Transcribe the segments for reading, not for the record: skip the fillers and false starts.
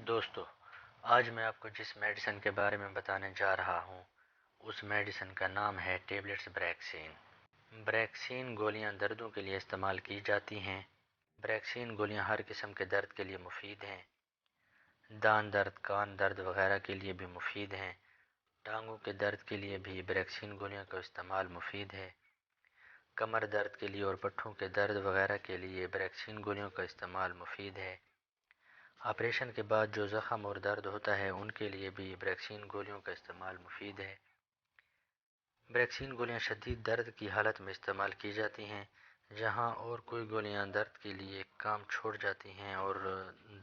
دوستو، آج میں آپ کو جس میڈیسن کے بارے میں بتانے جا رہا ہوں اس میڈیسن کا نام ہے ٹیبلٹس بریکسین۔ بریکسین گولیاں دردوں کے لیے استعمال کی جاتی ہیں۔ بریکسین گولیاں ہر قسم کے درد کے لیے مفید ہیں۔ دان درد، کان درد وغیرہ کے لیے بھی مفید ہیں۔ ٹانگوں کے درد کے لیے بھی بریکسین گولیاں کا استعمال مفید ہے۔ کمر درد کے لیے اور پٹھوں کے درد وغیرہ کے لیے بریکسین گولیوں کا استعمال مفید ہے۔ آپریشن کے بعد جو زخم اور درد ہوتا ہے ان کے لیے بھی بریکسین گولیوں کا استعمال مفید ہے۔ بریکسین گولیاں شدید درد کی حالت میں استعمال کی جاتی ہیں۔ جہاں اور کوئی گولیاں درد کے لیے کام چھوڑ جاتی ہیں اور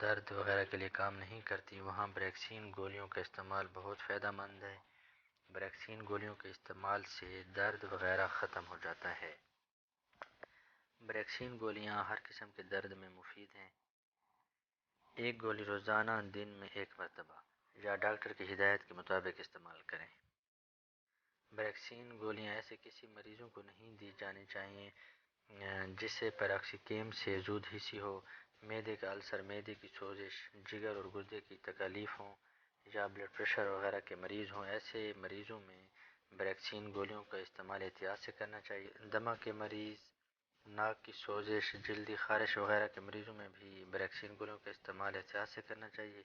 درد وغیرہ کے لیے کام نہیں کرتی، وہاں بریکسین گولیوں کا استعمال بہت فائدہ مند ہے۔ بریکسین گولیوں کے استعمال سے درد وغیرہ ختم ہو جاتا ہے۔ بریکسین گولیاں ہر قسم کے درد میں مفید ہیں۔ ایک گولی روزانہ دن میں ایک مرتبہ یا ڈاکٹر کی ہدایت کے مطابق استعمال کریں۔ بریکسین گولیاں ایسے کسی مریضوں کو نہیں دی جانی چاہیے جسے پیراکسیکیم سے زود ہسی ہو، معدے کا السر، معدے کی سوزش، جگر اور گردے کی تکالیف ہوں یا بلڈ پریشر وغیرہ کے مریض ہوں۔ ایسے مریضوں میں بریکسین گولیوں کا استعمال احتیاط سے کرنا چاہیے۔ دمہ کے مریض، ناک کی سوزش، جلدی خارش وغیرہ کے مریضوں میں بھی بریکسین گولیوں کا استعمال احتیاط سے کرنا چاہیے۔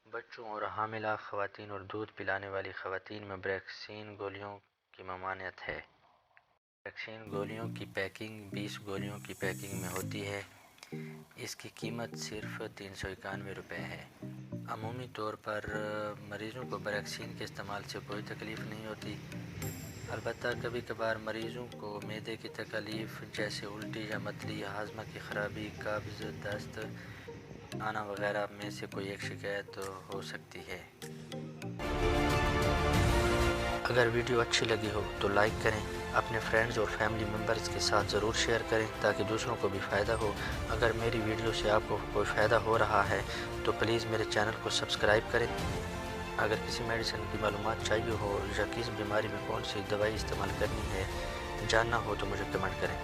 بچوں اور حاملہ خواتین اور دودھ پلانے والی خواتین میں بریکسین گولیوں کی ممانعت ہے۔ بریکسین گولیوں کی پیکنگ 20 گولیوں کی پیکنگ میں ہوتی ہے۔ اس کی قیمت صرف 391 روپے ہے۔ عمومی طور پر مریضوں کو بریکسین کے استعمال سے کوئی تکلیف نہیں ہوتی، البتہ کبھی کبھار مریضوں کو معدے کی تکالیف جیسے الٹی یا متلی، ہاضمہ کی خرابی، قبض، دست آنا وغیرہ میں سے کوئی ایک شکایت ہو سکتی ہے۔ اگر ویڈیو اچھی لگی ہو تو لائک کریں، اپنے فرینڈز اور فیملی ممبرز کے ساتھ ضرور شیئر کریں تاکہ دوسروں کو بھی فائدہ ہو۔ اگر میری ویڈیو سے آپ کو کوئی فائدہ ہو رہا ہے تو پلیز میرے چینل کو سبسکرائب کریں۔ اگر کسی میڈیسن کی معلومات چاہیے ہو یا کس بیماری میں کون سی دوائی استعمال کرنی ہے جاننا ہو تو مجھے کمنٹ کریں۔